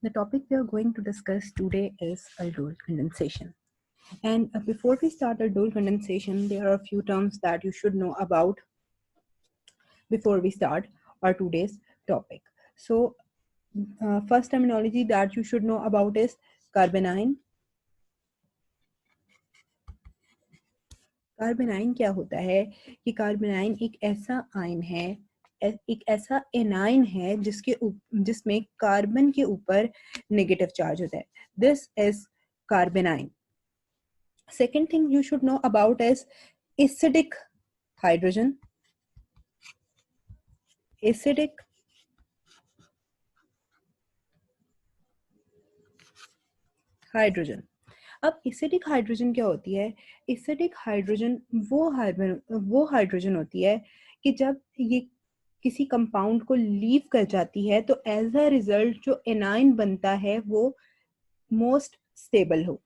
The topic we are going to discuss today is aldol condensation. And before we start aldol condensation, there are a few terms that you should know about before we start our today's topic. So, first terminology that you should know about is carbanion. कार्बेनाइन क्या होता है कि कार्बेनाइन एक ऐसा ion है, एक ऐसा A9 है जिसमें कार्बन के ऊपर नेगेटिव चार्ज होता है. This is कार्बेनाइन. Second thing you should know about is acidic hydrogen. Acidic hydrogen. अब एसिडिक हाइड्रोजन क्या होती है? एसिडिक हाइड्रोजन वो हाइड्रोजन होती है कि जब ये किसी कंपाउंड को लीव कर जाती है तो एज अ रिजल्ट जो एनाइन बनता है वो मोस्ट स्टेबल हो.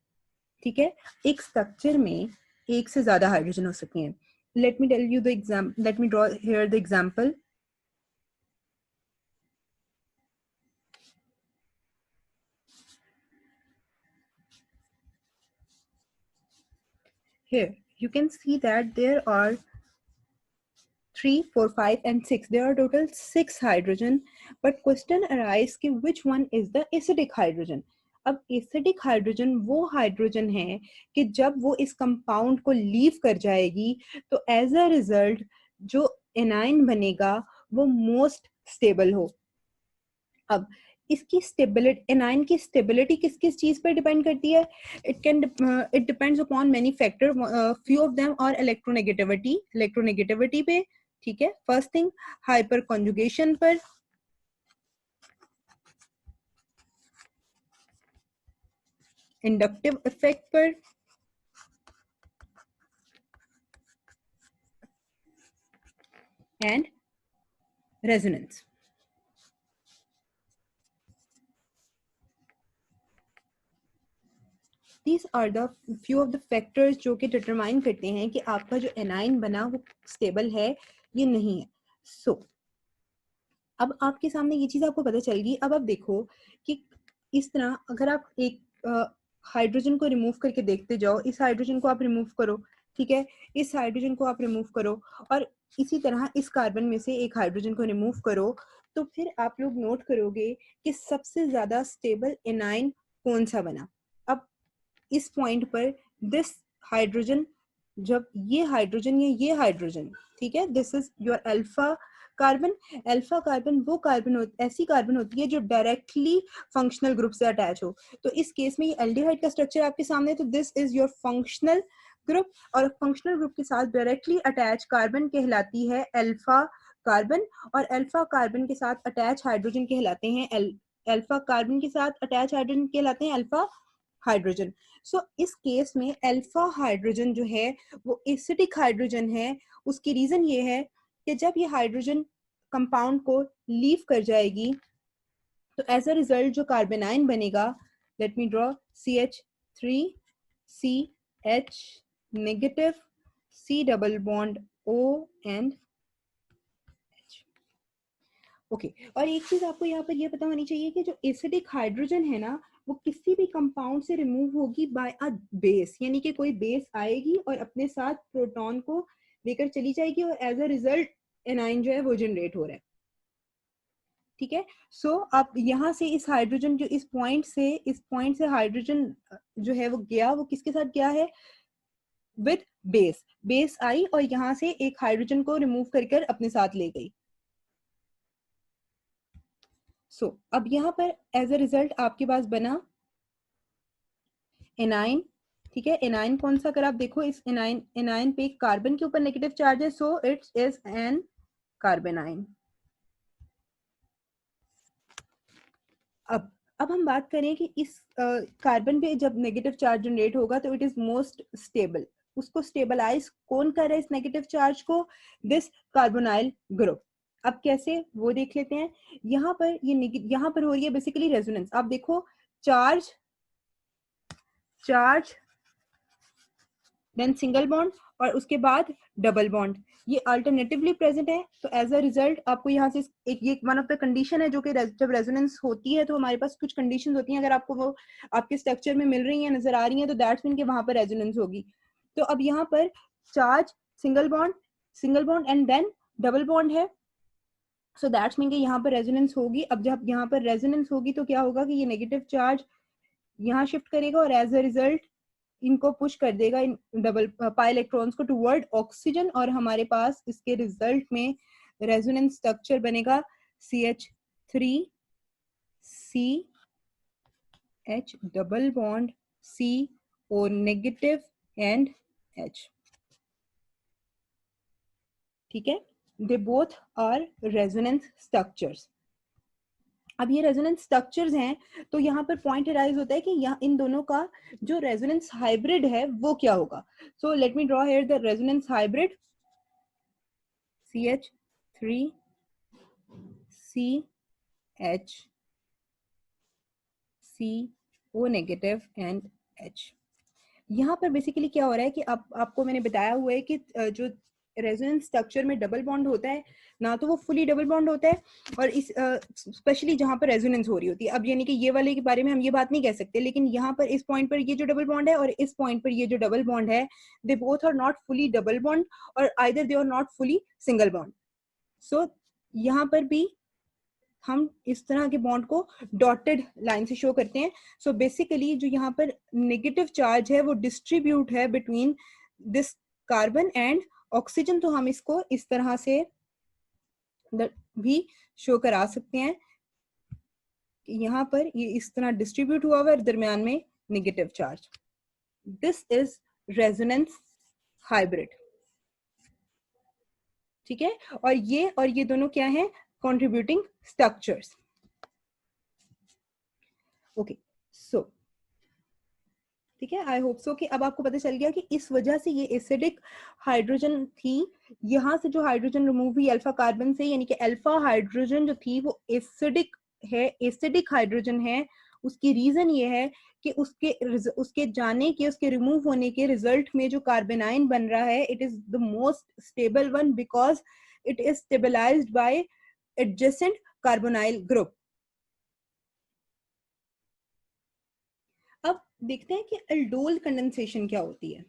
ठीक है, एक स्ट्रक्चर में एक से ज्यादा हाइड्रोजन हो सकते हैं. Let me tell you the example, let me draw here the example. Here you can see that there are 3, 4, 5 and 6. There are total 6 hydrogen. But question arises कि which one is the acidic hydrogen? अब acidic hydrogen वो hydrogen है कि जब वो इस compound को leave कर जाएगी तो एज अ रिजल्ट जो एनाइन बनेगा वो मोस्ट स्टेबल हो. अब इसकी स्टेबिलिटी, एनाइन की स्टेबिलिटी किस किस चीज पर डिपेंड करती है? It depends upon many factor. Few of them और इलेक्ट्रोनेगेटिविटी पे. ठीक है, फर्स्ट थिंग हाइपर कॉन्जुगेशन पर, इंडक्टिव इफेक्ट पर, and resonance. These are the few of the factors जो कि डिटरमाइन करते हैं कि आपका जो एनाइन बना वो स्टेबल है ये नहीं है. सो अब आपके सामने ये चीज आपको पता चल गई. अब आप देखो कि इस तरह अगर आप एक हाइड्रोजन को रिमूव करके देखते जाओ, इस हाइड्रोजन को आप रिमूव करो, ठीक है, इस हाइड्रोजन को आप रिमूव करो और इसी तरह इस कार्बन में से एक हाइड्रोजन को रिमूव करो, तो फिर आप लोग नोट करोगे कि सबसे ज्यादा स्टेबल एनाइन कौन सा बना. अब इस पॉइंट पर दिस हाइड्रोजन, जब ये हाइड्रोजन, ठीक है, this is your alpha carbon. Alpha carbon वो कार्बन ऐसी कार्बन होती है जो डायरेक्टली फंक्शनल ग्रुप से अटैच हो. तो इस केस में ये एल्डिहाइड का स्ट्रक्चर आपके सामने, तो this is your functional group. और फंक्शनल ग्रुप के साथ डायरेक्टली अटैच कार्बन कहलाती है अल्फा कार्बन, और अल्फा कार्बन के साथ अटैच हाइड्रोजन कहलाते हैं अल्फा कार्बन के साथ अटैच हाइड्रोजन कहलाते हैं अल्फा हाइड्रोजन. सो इस केस में अल्फा हाइड्रोजन जो है वो एसिडिक हाइड्रोजन है. उसकी रीजन ये है कि जब ये हाइड्रोजन कंपाउंड को लीव कर जाएगी तो एज अ रिजल्ट जो कार्बेनाइन बनेगा, late me draw CH3CH negative C double bond O and H. Okay, और एक चीज आपको यहाँ पर ये पता होनी चाहिए कि जो एसिडिक हाइड्रोजन है ना वो किसी भी कंपाउंड से रिमूव होगी बाय अ बेस, यानी कि कोई बेस आएगी और अपने साथ प्रोटॉन को लेकर चली जाएगी और एज अ रिजल्ट एनाइन जो है वो जनरेट हो रहा है. ठीक है, सो आप यहाँ से इस हाइड्रोजन जो इस पॉइंट से हाइड्रोजन जो है वो गया, वो किसके साथ गया है? विद बेस आई और यहाँ से एक हाइड्रोजन को रिमूव कर अपने साथ ले गई. सो अब यहाँ पर एज अ रिजल्ट आपके पास बना एनाइन. ठीक है, एनाइन कौन सा? अगर आप देखो इस एनाइन पे कार्बन के ऊपर नेगेटिव चार्ज है, सो इट्स इज एन कार्बेनाइन. अब हम बात करें कि इस कार्बन पे जब नेगेटिव चार्ज जनरेट होगा तो इट इज मोस्ट स्टेबल. उसको स्टेबलाइज कौन कर रहा है इस नेगेटिव चार्ज को? This carbonyl group. अब कैसे वो देख लेते हैं. यहाँ पर यहाँ पर हो रही है बेसिकली रेजोनेंस. आप देखो चार्ज देन सिंगल बॉन्ड और उसके बाद डबल बॉन्ड, ये अल्टरनेटिवली प्रेजेंट है। तो एज अ रिजल्ट आपको यहाँ से एक ये वन ऑफ द कंडीशन है जो कि जब रेजोनेंस होती है तो हमारे पास कुछ कंडीशंस होती हैं, अगर आपको वो आपके स्ट्रक्चर में मिल रही हैं, नजर आ रही हैं, तो दैट्स मीन कि वहां पर रेजोनेंस होगी। तो अब यहाँ पर charge single bond and then double bond है, सो दैट्स मीन कि यहाँ पर रेजोनेंस होगी। अब जब यहाँ पर रेजोनेंस होगी तो क्या होगा कि ये नेगेटिव चार्ज यहाँ शिफ्ट करेगा और एज अ रिजल्ट इनको पुश कर देगा, इन डबल पाई इलेक्ट्रॉन्स को टुवर्ड ऑक्सीजन, और हमारे पास इसके रिजल्ट में रेजोनेंस स्ट्रक्चर बनेगा CH3 CH double bond CO negative and H। ठीक है, they both R resonance structures. अब ये रेजोनेंस स्ट्रक्चर्स हैं, तो यहाँ पर पॉइंट अराइज होता है कि यहाँ इन दोनों का जो रेजोनेंस हाइब्रिड है वो क्या होगा। So let me draw here the resonance hybrid CH3 CH CO negative and H। यहाँ पर बेसिकली क्या हो रहा है कि आपको मैंने बताया हुआ है कि जो रेजोनेंस स्ट्रक्चर में डबल बॉन्ड होता है ना, तो वो फुली डबल बॉन्ड होता है, और इस स्पेशली जहाँ पर रेजोनेंस हो रही होती है। अब यानी कि ये वाले के बारे में हम ये बात नहीं कह सकते, लेकिन यहाँ पर इस पॉइंट पर ये जो डबल बॉन्ड है और इस पॉइंट पर ये जो डबल बॉन्ड है, they both are not fully double bond और either they are not fully single bond. So यहाँ पर भी हम इस तरह के बॉन्ड को डॉटेड लाइन से शो करते हैं। सो बेसिकली जो यहाँ पर नेगेटिव चार्ज है वो डिस्ट्रीब्यूट है between this carbon and oxygen, तो हम इसको इस तरह से भी शो करा सकते हैं कि यहाँ पर ये इस तरह डिस्ट्रीब्यूट हुआ हुआ है, दरमियान में negative charge. This is resonance hybrid. ठीक है, और ये दोनों क्या हैं, कंट्रीब्यूटिंग स्ट्रक्चर्स। ओके, सो ठीक है, आई होप सो कि अब आपको पता चल गया कि इस वजह से ये एसिडिक हाइड्रोजन थी, यहाँ से जो हाइड्रोजन रिमूव हुई अल्फा कार्बन से, यानी कि अल्फा हाइड्रोजन जो थी वो एसिडिक है, एसिडिक हाइड्रोजन है। उसकी रीजन ये है कि उसके जाने के, उसके रिमूव होने के रिजल्ट में जो कार्बेनाइन बन रहा है, it is the most stable one because it is stabilised by adjacent carbonyl group. अब देखते हैं कि अल्डोल कंडेंसेशन क्या होती है।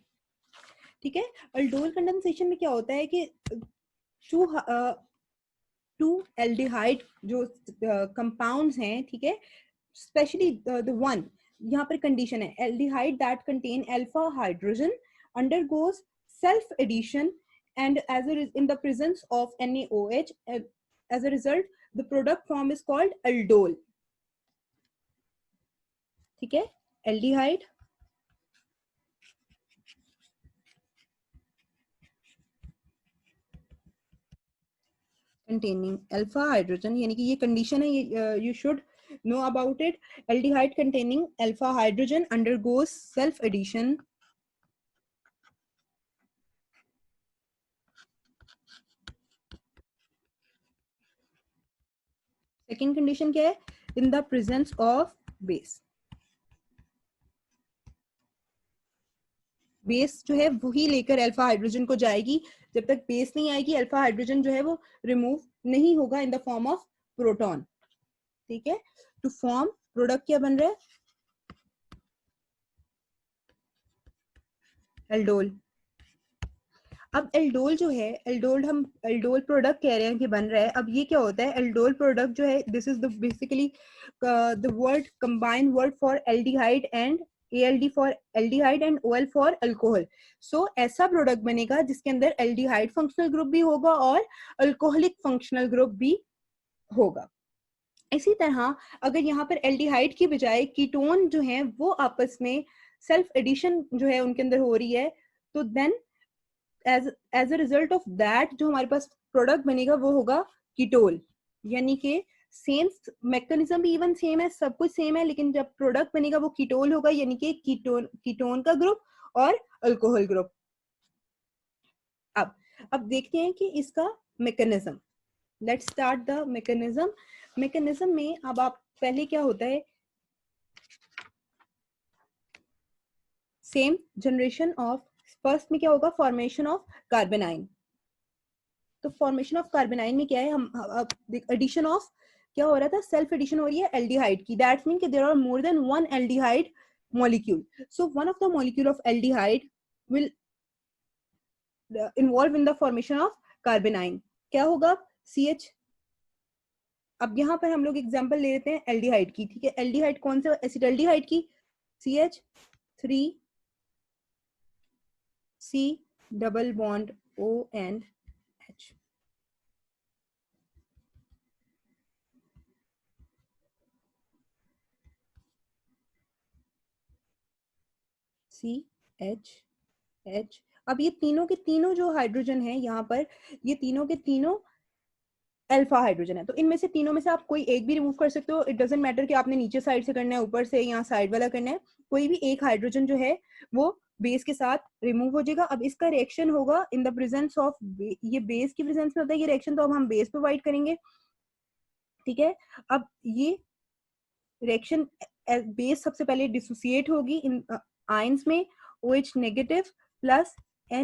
ठीक है, अल्डोल कंडेंसेशन में क्या होता है कि टू एल्डिहाइड जो कंपाउंड्स हैं, ठीक है, स्पेशली द वन, यहाँ पर कंडीशन है aldehyde that contain alpha hydrogen undergoes self addition and as a in the presence of NaOH, as a result the product form is called aldol. ठीक है, aldehyde containing alpha hydrogen, यानी कि ये condition है, ये you should know about it. Aldehyde containing alpha hydrogen undergoes self addition second condition क्या है, in the presence of base. Base जो है वही लेकर अल्फा हाइड्रोजन को जाएगी, जब तक बेस नहीं आएगी अल्फा हाइड्रोजन जो है वो रिमूव नहीं होगा in the form of proton. ठीक है, टू फॉर्म प्रोडक्ट क्या बन रहा है, एल्डोल। अब एल्डोल जो है, एल्डोल हम एल्डोल प्रोडक्ट कह रहे हैं कि बन रहा है। अब ये क्या होता है, एल्डोल प्रोडक्ट जो है, this is the basically the word combined word for aldehyde and ALD for aldehyde and OL for alcohol. So ऐसा प्रोडक्ट बनेगा जिसके अंदर एल्डिहाइड फंक्शनल ग्रुप भी होगा और अल्कोहलिक फंक्शनल ग्रुप भी होगा। इसी तरह अगर यहाँ पर एल्डिहाइड की बजाय कीटोन जो है वो आपस में सेल्फ एडिशन जो है उनके अंदर हो रही है, तो then as a result of that जो हमारे पास प्रोडक्ट बनेगा वो होगा कीटोल। यानी कि सेम मैकेनिज्म भी इवन सेम है, सब कुछ सेम है, लेकिन जब प्रोडक्ट बनेगा वो कीटोल होगा, यानी कि कीटोन का ग्रुप और अल्कोहल ग्रुप। अब देखते हैं कि इसका mechanism. Let's start the mechanism. Mechanism में अब आप पहले क्या होता है, सेम जनरेशन ऑफ फर्स्ट में क्या होगा, फॉर्मेशन ऑफ कार्बेनाइन। तो फॉर्मेशन ऑफ कार्बेनाइन में क्या है, हम एडिशन ऑफ, क्या हो रहा था, सेल्फ एडिशन हो रही है एल्डिहाइड की। दैट्स मीन कि there are more than one aldehyde molecule. So one of the molecule of aldehyde will involve in the formation of carbanion. क्या होगा, CH। अब यहाँ पर हम लोग एग्जांपल ले लेते हैं एल्डिहाइड की, ठीक है। एल्डिहाइड कौन से, एसिटाल्डिहाइड की, CH3C double bond O and H। CH। अब ये तीनों के तीनों जो हाइड्रोजन है यहाँ पर, ये तीनों के तीनों अल्फा हाइड्रोजन है। तो इनमें से तीनों में से आप कोई एक भी रिमूव कर सकते हो। इट डजंट मैटर कि आपने नीचे साइड से करना है, ऊपर से, या साइड वाला करना है। कोई भी एक हाइड्रोजन जो है वो बेस के साथ रिमूव हो जाएगा। अब इसका रिएक्शन होगा इन द प्रेजेंस ऑफ, ये बेस की प्रेजेंस में होता है ये रिएक्शन, तो अब हम बेस प्रोवाइड करेंगे, ठीक है। अब ये रिएक्शन बेस सबसे पहले डिसोसिएट होगी इन आयंस में, OH negative plus Na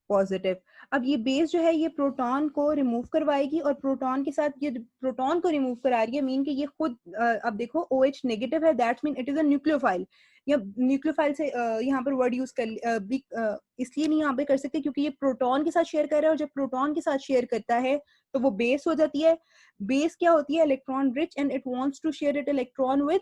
positive. अब ये बेस जो है ये प्रोटॉन को रिमूव करवाएगी, और प्रोटॉन के साथ ये प्रोटॉन को रिमूव करा रही है, मीन कि ये खुद अब देखो OH नेगेटिव है, that's mean it is a nucleophile. या न्यूक्लियोफाइल से यहाँ पर वर्ड यूज कर इसलिए नहीं यहाँ पे कर सकते क्योंकि ये प्रोटॉन के साथ शेयर कर रहा है, और जब प्रोटॉन के साथ शेयर करता है तो वो बेस हो जाती है। बेस क्या होती है, electron rich, and it wants to share it electron with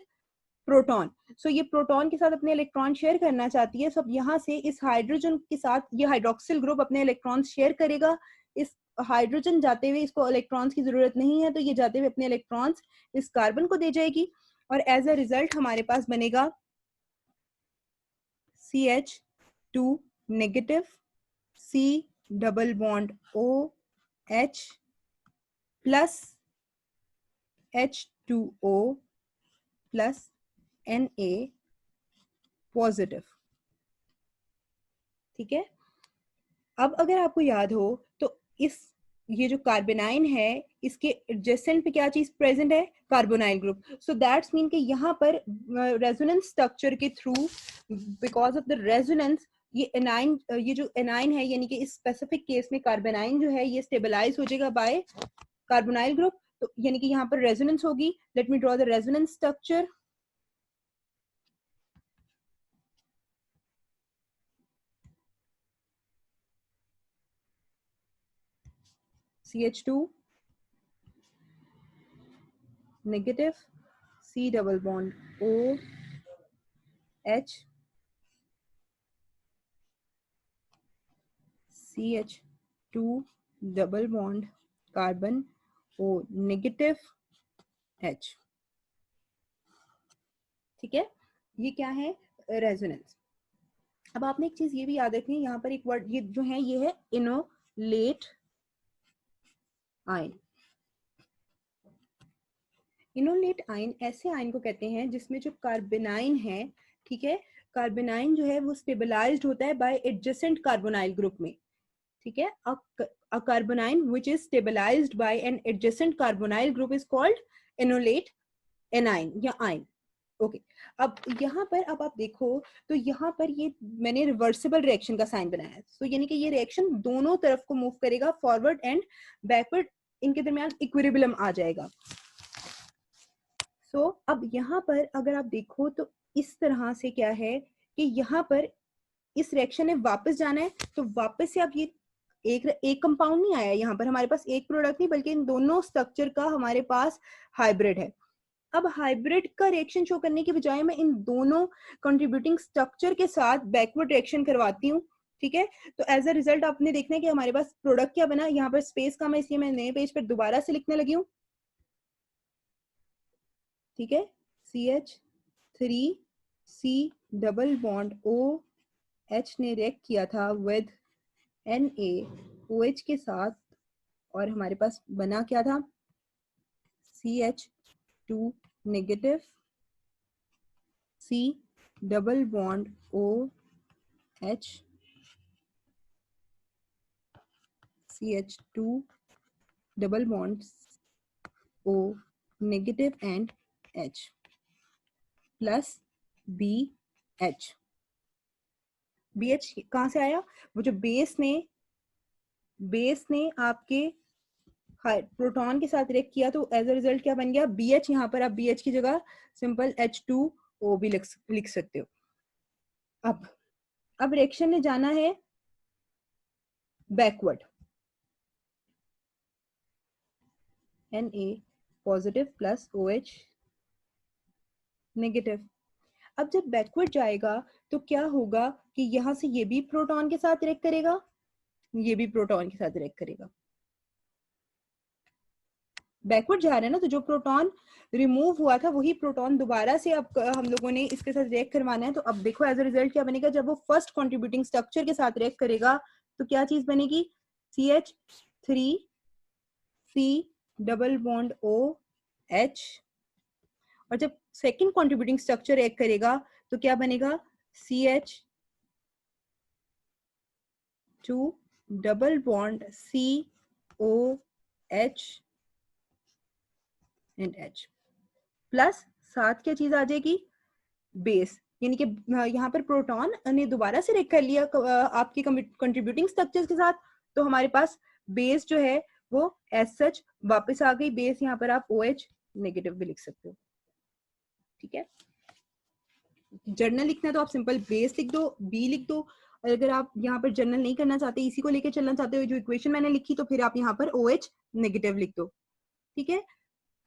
proton. So ये प्रोटॉन के साथ अपने इलेक्ट्रॉन शेयर करना चाहती है। सब यहाँ से इस हाइड्रोजन के साथ ये हाइड्रोक्सिल ग्रुप अपने इलेक्ट्रॉन शेयर करेगा। इस हाइड्रोजन जाते हुए, इसको इलेक्ट्रॉन्स की जरूरत नहीं है, तो ये जाते हुए अपने इलेक्ट्रॉन्स इस कार्बन को दे जाएगी, और एज अ रिजल्ट हमारे पास बनेगा CH2 negative, C double bond OH plus H2O plus Na positive, ठीक है। अब अगर आपको याद हो तो इस, ये जो कार्बेनाइन है इसके एडजेसेंट पे क्या चीज प्रेजेंट है, carbonyl group. So that's mean कि यहाँ पर रेजोनेंस स्ट्रक्चर के through, because of the resonance, ये एनाइन, ये जो एनाइन है, यानी कि इस स्पेसिफिक केस में कार्बेनाइन जो है ये स्टेबलाइज हो जाएगा बाय कार्बोनाइल ग्रुप। तो यानी कि यहाँ पर रेजोनेंस होगी। Late me draw the resonance structure. CH2 negative, C double bond O H, CH2 double bond carbon O negative H, ठीक है। ये क्या है, रेजोनेंस। अब आपने एक चीज ये भी याद रखनी है, यहाँ पर एक वर्ड ये जो है ये है इनोलेट आयन। इनोलेट आयन ऐसे आयन को कहते हैं जिसमें जो कार्बेनाइन है, ठीक है, कार्बेनाइन जो है वो स्टेबलाइज्ड होता है बाय एडजेसेंट कार्बोनाइल ग्रुप में, ठीक है। a carbonyl which is stabilized by an adjacent carbonyl group is called enolate anion या ion, ओके। अब यहाँ पर अब आप देखो तो यहाँ पर ये मैंने रिवर्सिबल रिएक्शन का साइन बनाया है। तो यानी कि ये रिएक्शन दोनों तरफ को मूव करेगा, फॉरवर्ड एंड बैकवर्ड, इनके दरमियान इक्विलिब्रियम आ जाएगा। सो अब यहाँ पर अगर आप देखो तो इस तरह से क्या है कि यहाँ पर इस रिएक्शन ने वापस जाना है, तो वापस से आप ये एक कंपाउंड नहीं आया यहाँ पर हमारे पास, एक प्रोडक्ट नहीं, बल्कि इन दोनों स्ट्रक्चर का हमारे पास हाइब्रिड है। अब हाइब्रिड का रिएक्शन शो करने की बजाय मैं इन दोनों कंट्रीब्यूटिंग स्ट्रक्चर के साथ बैकवर्ड रिएक्शन करवाती हूँ, ठीक है। तो एज अ रिजल्ट आपने देखना है कि हमारे पास प्रोडक्ट क्या बना। यहाँ पर स्पेस कम है इसलिए मैं नए पेज पर दोबारा से लिखने लगी हूँ, ठीक है। CH3C डबल बॉन्ड OH ने रिएक्ट किया था विद NaOH के साथ, और हमारे पास बना क्या था, CH2 negative, C double bond OH, CH2 double bond O negative and H plus BH। BH कहाँ से आया? वो जो बेस ने आपके प्रोटॉन के साथ रिएक्ट किया तो एज अ रिजल्ट क्या बन गया? BH। यहाँ पर आप BH की जगह सिंपल H2O भी लिख सकते हो। अब रिएक्शन ने जाना है backward. Na positive plus OH negative. अब जब बैकवर्ड जाएगा तो क्या होगा कि यहाँ से ये भी प्रोटॉन के साथ रिएक्ट करेगा, ये भी प्रोटॉन के साथ रिएक्ट करेगा। बैकवर्ड जा रहा है ना, तो जो प्रोटॉन रिमूव हुआ था वही प्रोटॉन दोबारा से अब हम लोगों ने इसके साथ रिएक्ट करवाना है। तो अब देखो एज अ रिजल्ट क्या बनेगा, जब वो फर्स्ट कंट्रीब्यूटिंग स्ट्रक्चर के साथ रिएक्ट करेगा तो क्या चीज बनेगी? CH3C double bond OH। और जब सेकंड कंट्रीब्यूटिंग स्ट्रक्चर रिएक्ट करेगा तो क्या बनेगा? CH2 double bond COH and H plus साथ क्या चीज आ जाएगी? बेस। यानी कि यहाँ पर प्रोटॉन ने दोबारा से रिएक्ट कर लिया आपकी कंट्रीब्यूटिंग स्ट्रक्चर्स के साथ, तो हमारे पास बेस जो है वो एज सच वापस आ गई। बेस यहाँ पर आप OH नेगेटिव भी लिख सकते हो। ठीक है, जर्नल लिखना है तो आप सिंपल बेस लिख दो, बी लिख दो। और अगर आप यहाँ पर जर्नल नहीं करना चाहते, इसी को लेकर चलना चाहते हो जो इक्वेशन मैंने लिखी, तो फिर आप यहाँ पर OH नेगेटिव लिख दो। ठीक है,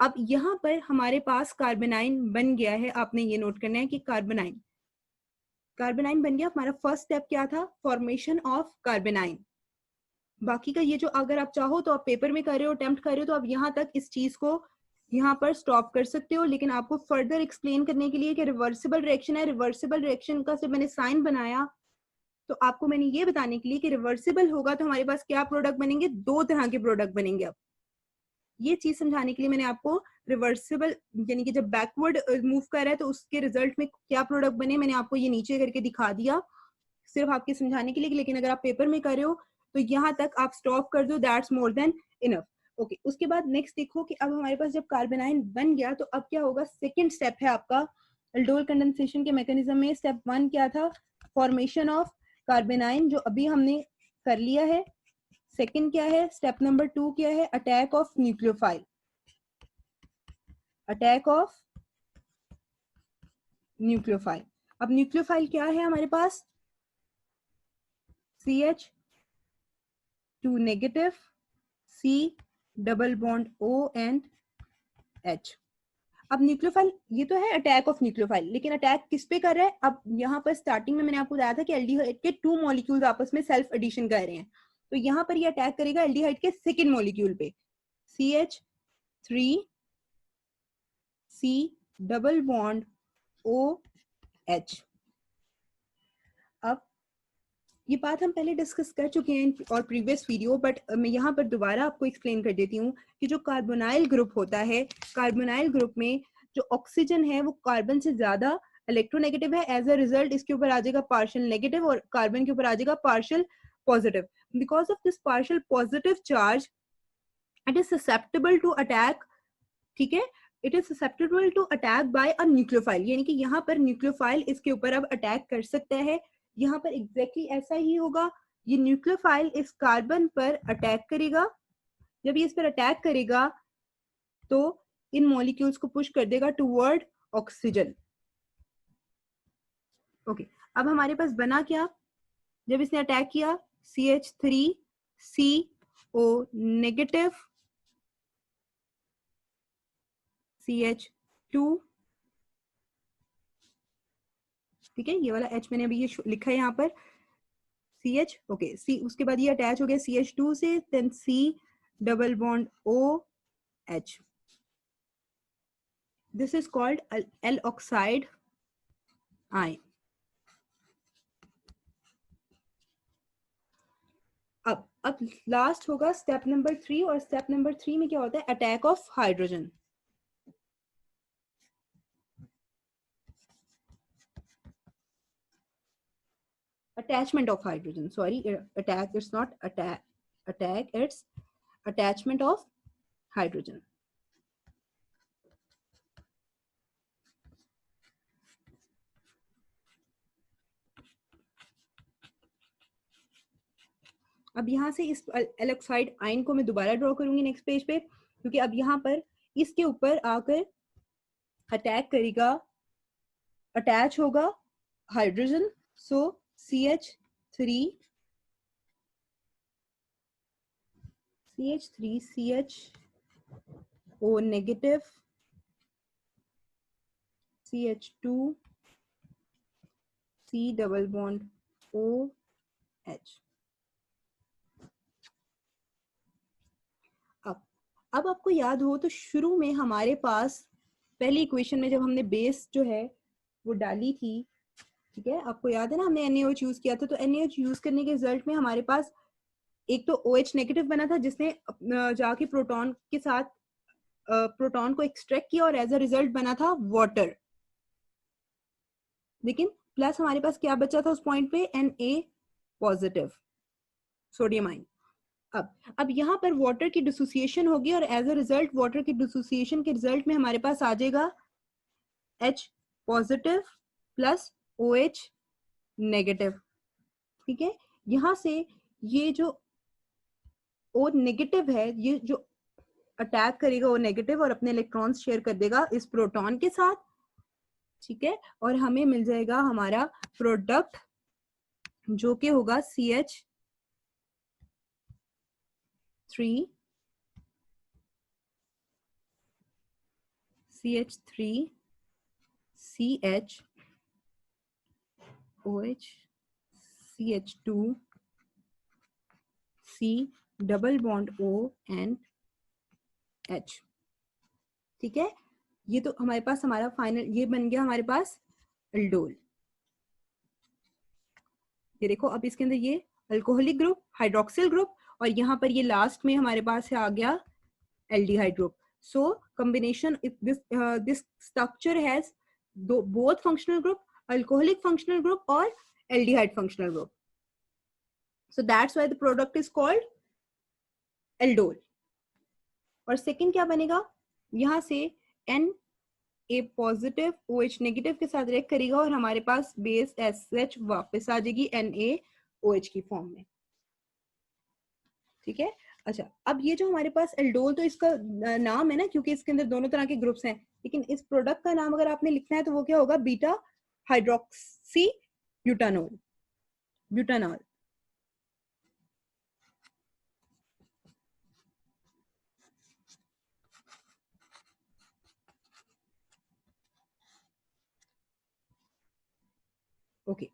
अब यहाँ पर हमारे पास कार्बोनाइन बन गया है। आपने ये नोट करना है कि कार्बोनाइन बन गया। हमारा फर्स्ट स्टेप क्या था? Formation of carbanion. बाकी का ये जो अगर आप चाहो तो आप पेपर में कर रहे हो, अटेम्प्ट कर रहे हो, तो आप यहाँ तक इस चीज को यहाँ पर स्टॉप कर सकते हो। लेकिन आपको फर्दर एक्सप्लेन करने के लिए कि रिवर्सिबल रिएक्शन है, रिवर्सिबल रिएक्शन का से मैंने साइन बनाया, तो आपको मैंने ये बताने के लिए कि रिवर्सिबल होगा तो हमारे पास क्या प्रोडक्ट बनेंगे? दो तरह के प्रोडक्ट बनेंगे। अब ये चीज समझाने के लिए मैंने आपको रिवर्सिबल यानी कि जब बैकवर्ड मूव कर रहा है तो उसके रिजल्ट में क्या प्रोडक्ट बने, मैंने आपको ये नीचे करके दिखा दिया सिर्फ आपके समझाने के लिए। लेकिन अगर आप पेपर में कर रहे हो तो यहाँ तक आप स्टॉप कर दो, that's more than enough. Okay, उसके बाद नेक्स्ट देखो कि अब हमारे पास जब कार्बोनाइन बन गया तो अब क्या होगा? सेकेंड स्टेप है आपका एल्डोल कंडेंसेशन के मैकेनिज्म में। स्टेप 1 क्या था? फॉर्मेशन ऑफ कार्बोनाइन, जो अभी हमने कर लिया है। सेकेंड क्या है? स्टेप नंबर 2 क्या है? Attack of nucleophile. Attack of nucleophile. अब न्यूक्लियोफाइल क्या है हमारे पास? CH2 negative, C double bond O and H। अब न्यूक्लियोफाइल ये तो है अटैक ऑफ न्यूक्लियोफाइल, लेकिन अटैक किस पे कर रहा है? अब यहाँ पर स्टार्टिंग में मैंने आपको बताया था कि एल्डिहाइड के 2 मॉलिक्यूल्स आपस में सेल्फ एडिशन कर रहे हैं, तो यहाँ पर ये अटैक करेगा एल्डिहाइड के सेकेंड मॉलिक्यूल पे, CH3C डबल बॉन्ड OH। अब ये बात हम पहले डिस्कस कर चुके हैं और प्रीवियस वीडियो, बट मैं यहाँ पर दोबारा आपको एक्सप्लेन कर देती हूँ कि जो कार्बोनाइल ग्रुप होता है, कार्बोनाइल ग्रुप में जो ऑक्सीजन है वो कार्बन से ज्यादा इलेक्ट्रोनेगेटिव है। एज अ रिजल्ट इसके ऊपर आ जाएगा पार्शियल नेगेटिव और कार्बन के ऊपर आ जाएगा partial positive. Because of this partial positive charge it is susceptible to attack. ठीक है, it is susceptible to attack by a nucleophile, यानी कि यहाँ पर न्यूक्लियोफाइल इसके ऊपर अब अटैक कर सकता है। यहाँ पर एग्जैक्टली ऐसा ही होगा, ये न्यूक्लियोफाइल इस कार्बन पर अटैक करेगा। जब ये इस पर अटैक करेगा तो इन मॉलिक्यूल्स को पुश कर देगा टुवर्ड ऑक्सीजन। ओके, अब हमारे पास बना क्या जब इसने अटैक किया? CH3CO negative, CH2। ठीक है, ये वाला H मैंने अभी ये लिखा है यहाँ पर CH। ओके, C उसके बाद ये अटैच हो गया CH2 से, then C double bond OH। This is called L oxide ion. अब लास्ट होगा स्टेप नंबर 3, और स्टेप नंबर 3 में क्या होता है? Attack of hydrogen. Attachment of hydrogen, sorry, attack it's not attack it's attachment of hydrogen. अब यहाँ से इस एल्कोक्साइड आयन को मैं दोबारा ड्रॉ करूंगी नेक्स्ट पेज पे, क्योंकि अब यहाँ पर इसके ऊपर आकर अटैक करेगा, अटैच होगा हाइड्रोजन, सो CH3 CH3CHO negative, CH2 C double bond OH। अब आपको याद हो तो शुरू में हमारे पास पहली इक्वेशन में जब हमने बेस जो है वो डाली थी, ठीक है, आपको याद है ना, हमने NaOH यूज किया था, तो NaOH यूज करने के रिजल्ट में हमारे पास एक तो OH नेगेटिव बना था जिसने जाके प्रोटॉन के साथ प्रोटॉन को एक्सट्रैक्ट किया और एज अ रिजल्ट बना था वाटर। लेकिन प्लस हमारे पास क्या बचा था उस पॉइंट पे, Na पॉजिटिव सोडियम आयन। अब यहाँ पर वाटर की डिसोसिएशन होगी और एज अ रिजल्ट वाटर की डिसोसिएशन के रिजल्ट में हमारे पास आ जाएगा H positive plus OH negative. ठीक है, यहाँ से ये जो O नेगेटिव है, ये जो अटैक करेगा O नेगेटिव और अपने इलेक्ट्रॉन्स शेयर कर देगा इस प्रोटॉन के साथ। ठीक है, और हमें मिल जाएगा हमारा प्रोडक्ट जो कि होगा CH3 CH OH CH2 C double bond O and H। ठीक है, ये तो हमारे पास हमारा फाइनल ये बन गया हमारे पास एल्डोल। ये देखो, अब इसके अंदर ये अल्कोहलिक ग्रुप, हाइड्रोक्सिल ग्रुप, और यहाँ पर ये लास्ट में हमारे पास आ गया aldehyde group. So combination this structure has both functional group, alcoholic functional group और aldehyde functional group. So that's why the product is called aldol. और सेकंड क्या बनेगा, यहाँ से Na पॉजिटिव OH नेगेटिव के साथ रिएक्ट करेगा और हमारे पास बेस SH वापस आ जाएगी NaOH की फॉर्म में। ठीक है, अच्छा, अब ये जो हमारे पास एल्डोल, तो इसका नाम है ना, क्योंकि इसके अंदर दोनों तरह के ग्रुप्स हैं, लेकिन इस प्रोडक्ट का नाम अगर आपने लिखना है तो वो क्या होगा, beta hydroxy butanol, butanol. Okay,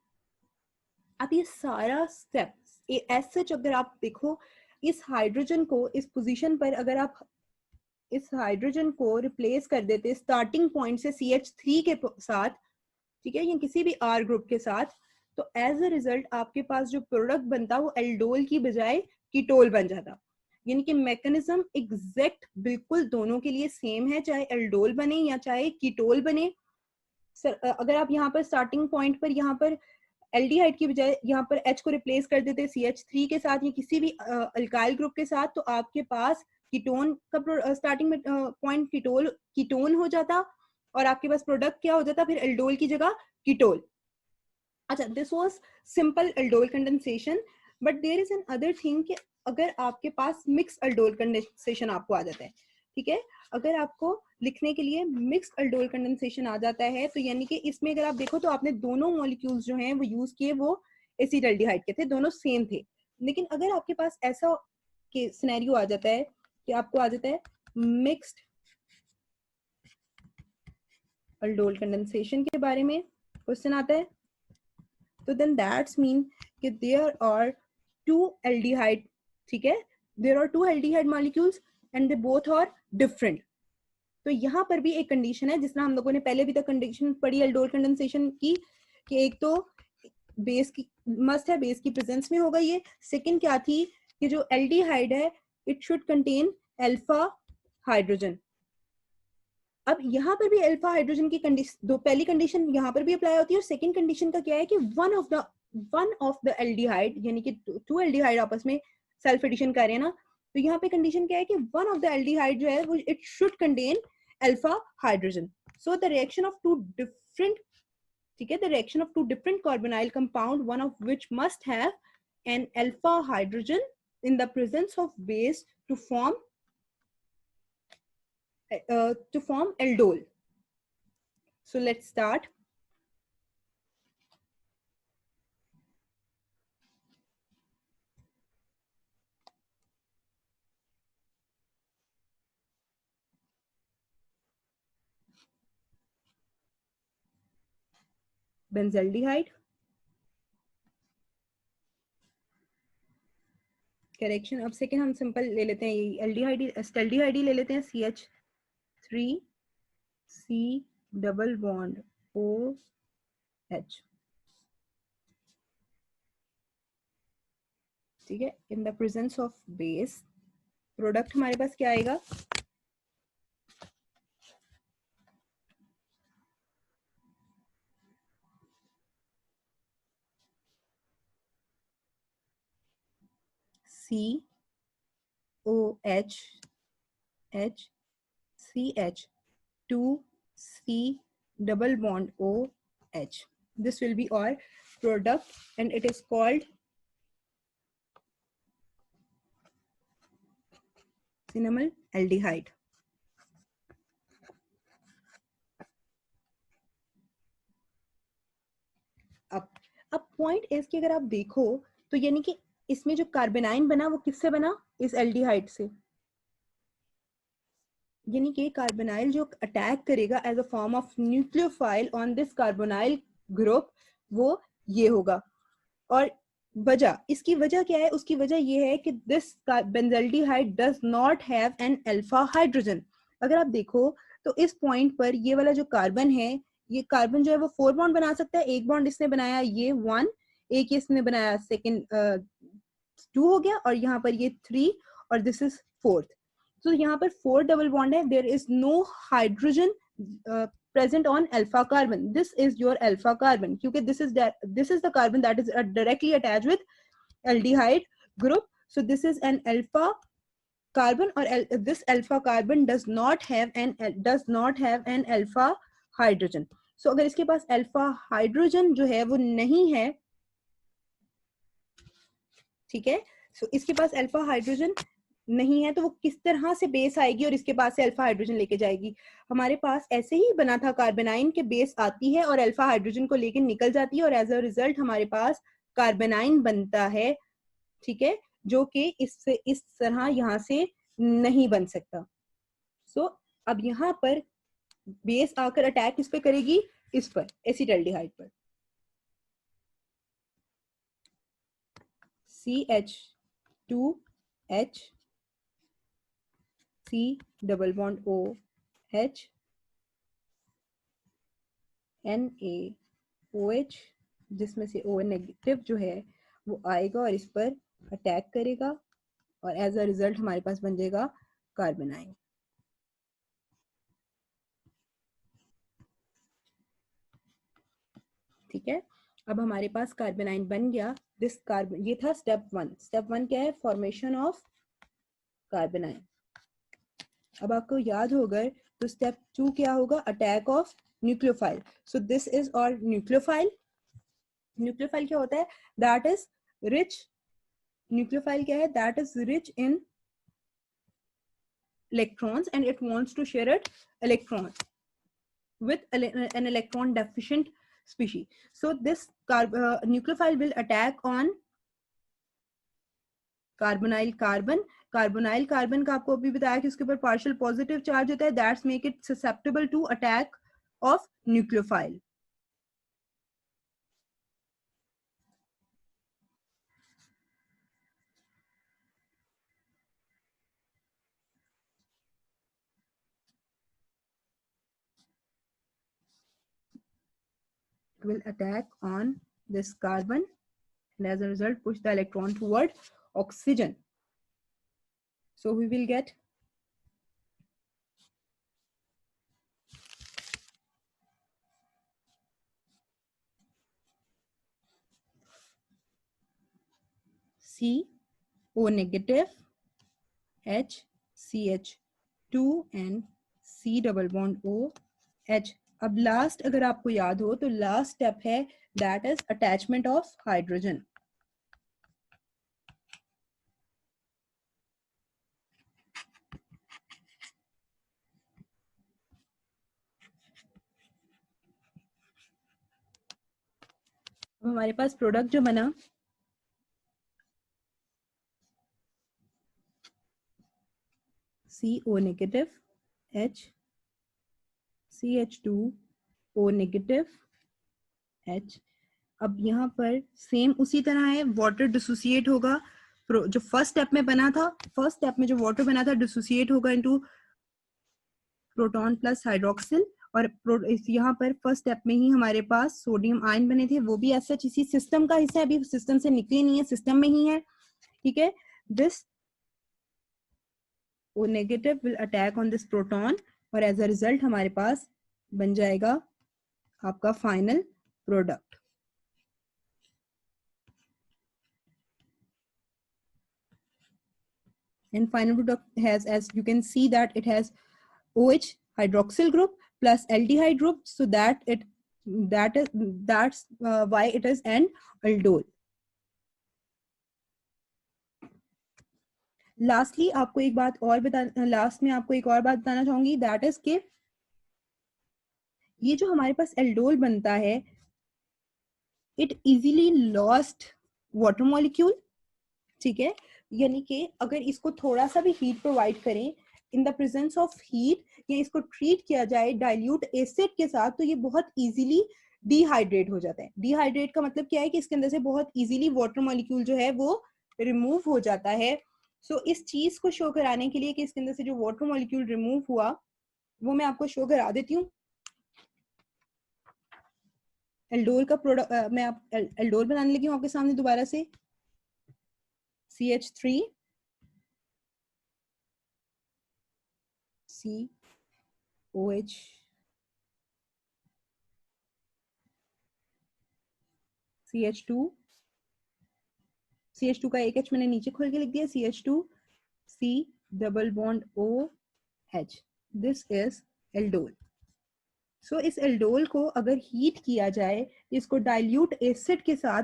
अब ये सारा स्टेप एज सच अगर आप देखो, इस हाइड्रोजन को इस पोजीशन पर अगर आप इस हाइड्रोजन को रिप्लेस कर देते स्टार्टिंग पॉइंट से CH3 के साथ, ठीक है, या किसी भी R ग्रुप के साथ, तो एज अ रिजल्ट आपके पास जो प्रोडक्ट बनता वो एल्डोल की बजाय कीटोल बन जाता। यानी कि मैकेनिज्म एग्जैक्ट बिल्कुल दोनों के लिए सेम है, चाहे एल्डोल बने या चाहे कीटोल बने। अगर आप यहाँ पर स्टार्टिंग पॉइंट पर यहाँ पर एल्डिहाइड की बजाय यहाँ पर H को रिप्लेस कर देते CH3 के साथ या किसी भी अल्काइल ग्रुप के साथ, तो आपके पास कीटोन का स्टार्टिंग में पॉइंट कीटोन हो जाता और आपके पास प्रोडक्ट क्या हो जाता, फिर एल्डोल की जगह कीटोल। अच्छा, this was simple aldol condensation, but there is another thing कि अगर आपके पास मिक्स एल्डोल कंडेंसेशन आपको आ जाता है, ठीक है, अगर आपको लिखने के लिए मिक्स्ड एल्डोल कंडेंसेशन आ जाता है, तो यानी कि इसमें अगर आप देखो तो आपने दोनों मॉलिक्यूल्स जो हैं वो यूज किए, वो एसिटाल्डिहाइड के थे, दोनों सेम थे। लेकिन अगर आपके पास ऐसा के सिनेरियो आ जाता है कि आपको आ जाता है मिक्स्ड एल्डोल कंडेंसेशन के बारे में क्वेश्चन आता है, तो देन दैट्स मीन कि देयर आर टू एल्डिहाइड, ठीक है, there are two aldehyde molecules and they both are different. तो यहाँ पर भी एक कंडीशन है, जिस तरह हम लोगों ने पहले भी तक कंडीशन पढ़ी एल्डोल कंडेंसेशन की, कि एक तो बेस की मस्ट है, बेस की प्रेजेंस में होगा ये। सेकंड क्या थी कि जो एल्डिहाइड है it should contain alpha hydrogen. अब यहाँ पर भी अल्फा हाइड्रोजन की कंडीशन, दो पहली कंडीशन यहाँ पर भी अप्लाई होती है, और सेकंड कंडीशन का क्या है कि वन ऑफ द एल्डिहाइड, यानी कि टू एल्डिहाइड आपस में सेल्फ एडिशन कर रहे हैं ना, तो यहाँ पे कंडीशन क्या है कि वन ऑफ द एल्डिहाइड जो है वो it should contain alpha hydrogen. So the reaction of two different, ठीक है, the reaction of two different carbonyl compound, one of which must have an alpha hydrogen in the presence of base to form aldol. So let's start. Benzaldehyde. Correction, अब second हम simple ले लेते हैं, aldehyde acetaldehyde ले लेते हैं, CH3C double bond OH, ठीक है, in the presence of base. Product हमारे पास क्या आएगा, COH CH2C double bond OH. This will be our product and it is called cinnamon aldehyde. अब पॉइंट इज कि अगर आप देखो तो यानी कि इसमें जो कार्बेनाइन बना वो किससे बना, इस एल्डिहाइड से, यानी कि कार्बोनाइल जो अटैक करेगा as a form of nucleophile on this carbonyl group वो ये होगा। और वजह, इसकी वजह क्या है, उसकी वजह ये है कि this benzaldehyde does not have an alpha hydrogen. अगर आप देखो तो इस पॉइंट पर ये वाला जो कार्बन है, ये कार्बन जो है वो 4 बॉन्ड बना सकता है, एक बॉन्ड इसने बनाया ये 1, एक इसने बनाया सेकंड 2 हो गया, और यहाँ पर ये 3 और दिस इज 4th। तो यहाँ पर 4 डबल बॉन्ड है, there is no hydrogen present on alpha carbon. This is your alpha carbon क्योंकि this is the carbon that is directly attached with aldehyde group. So this is an alpha carbon or this alpha carbon does not have an alpha hydrogen. So अगर इसके पास alpha hydrogen जो है वो नहीं है, ठीक है, so इसके पास alpha hydrogen नहीं है तो वो किस तरह से बेस आएगी और इसके पास से अल्फा हाइड्रोजन लेके जाएगी। हमारे पास ऐसे ही बना था, कार्बेनाइन के बेस आती है और अल्फा हाइड्रोजन को लेके निकल जाती है और एज अ रिजल्ट हमारे पास कार्बेनाइन बनता है, ठीक है, जो कि इससे इस तरह यहाँ से नहीं बन सकता। सो अब यहाँ पर बेस आकर अटैक किस पे करेगी, इस पर, एसिटाल्डिहाइड पर। CH2H C double bond OH NaOH, जिसमें से O नेगेटिव जो है वो आएगा और इस पर अटैक करेगा और एज अ रिजल्ट हमारे पास बन जाएगा कार्बोनाइन। ठीक है, अब हमारे पास कार्बोनाइन बन गया। दिस कार्बन, ये था स्टेप 1। स्टेप 1 क्या है, फॉर्मेशन ऑफ कार्बोनाइन। अब आपको याद होगा तो स्टेप 2 क्या होगा, attack of nucleophile. So this is और न्यूक्लियोफाइल। न्यूक्लियोफाइल क्या होता है, दैट इज रिच, न्यूक्लियोफाइल क्या है, that is rich in electrons and it wants to share it electron with an electron deficient species. So this nucleophile will attack on carbonyl carbon. Carbonyl carbon का आपको अभी बताया कि उसके ऊपर partial positive charge होता है, that's make it susceptible to attack of nucleophile. Will attack on this carbon and as a result push the electron toward oxygen. So we will get CO negative HCH2 and C double bond OH। अब last अगर आपको याद हो तो last step है that is attachment of hydrogen. हमारे पास product जो बना CO negative H CH2O negative H। अब यहाँ पर सेम उसी तरह है, वाटर डिसोसिएट होगा, जो फर्स्ट स्टेप में बना था, फर्स्ट स्टेप में जो वाटर बना था डिसोसिएट होगा इनटू प्रोटॉन प्लस हाइड्रोक्सिल, और यहाँ पर फर्स्ट स्टेप में ही हमारे पास सोडियम आयन बने थे, वो भी ऐसा इसी सिस्टम का हिस्सा है, अभी सिस्टम से निकले नहीं है, सिस्टम में ही है, ठीक है। This O negative will attack on this proton, और एज अ रिजल्ट हमारे पास बन जाएगा आपका final product. And final product has, as you can see, that it has OH hydroxyl group plus aldehyde group, so that's why it is an aldol. Lastly, आपको एक बात और last में आपको एक और बात बताना चाहूंगी, दैट इज कि ये जो हमारे पास एल्डोल बनता है, it easily lost water molecule, ठीक है। यानी कि अगर इसको थोड़ा सा भी हीट प्रोवाइड करें in the presence of heat, या इसको ट्रीट किया जाए डाइल्यूट एसिड के साथ, तो ये बहुत इजीली डिहाइड्रेट हो जाता है। डिहाइड्रेट का मतलब क्या है कि इसके अंदर से बहुत इजीली वाटर मॉलिक्यूल जो है वो रिमूव हो जाता है। सो इस चीज को शो कराने के लिए कि इसके अंदर से जो वाटर मॉलिक्यूल रिमूव हुआ वो मैं आपको शो करा देती हूँ। एल्डोल का प्रोडक्ट मैं एल्डोल बनाने लगी हूँ आपके सामने दोबारा से। CH3 COH CH2 का एक H मैंने नीचे खोल के लिख दिया, CH2 C double bond OH, this is aldol. So इस एल्डोल को अगर हीट किया जाए, इसको डाइल्यूट एसिड के साथ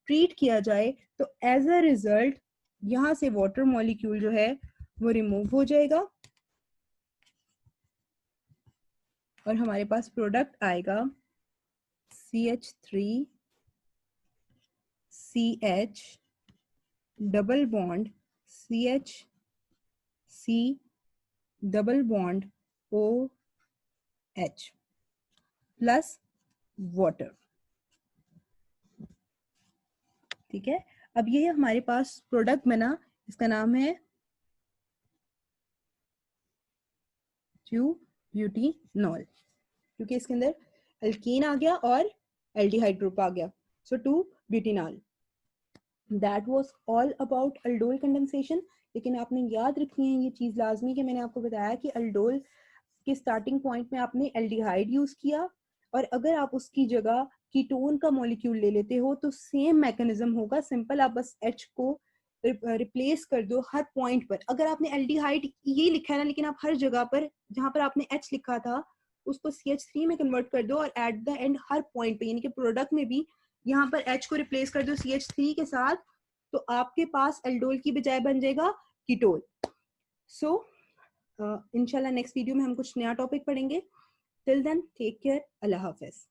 ट्रीट किया जाए, तो एज अ रिजल्ट यहाँ से वाटर मॉलिक्यूल जो है वो रिमूव हो जाएगा, और हमारे पास प्रोडक्ट आएगा CH3 CH double bond CH C double bond OH plus water, ठीक है। अब ये हमारे पास प्रोडक्ट बना, इसका नाम है ब्यूटीनॉल, क्योंकि इसके अंदर अल्कीन आ गया और एल्डिहाइड ग्रुप आ गया, so two butenol. That was all about aldol condensation. लेकिन आपने याद रखनी है ये चीज लाजमी कि मैंने आपको बताया कि अल्डोल के स्टार्टिंग पॉइंट में आपने एल्डिहाइड यूज किया, और अगर आप उसकी जगह कीटोन का मॉलिक्यूल ले लेते हो तो सेम मैकेनिज्म होगा, सिंपल आप बस H को रिप्लेस कर दो हर पॉइंट पर। अगर आपने एल्डिहाइड ये लिखा है ना, लेकिन आप हर जगह पर जहां पर आपने H लिखा था उसको CH3 में कन्वर्ट कर दो, और at the end her point पे यानी कि प्रोडक्ट में भी यहाँ पर H को रिप्लेस कर दो CH3 के साथ, तो आपके पास एल्डोल की बजाय बन जाएगा कीटोल। सो इंशाल्लाह नेक्स्ट वीडियो में हम कुछ नया टॉपिक पढ़ेंगे। टिल देन टेक केयर, अल्लाह हाफिज।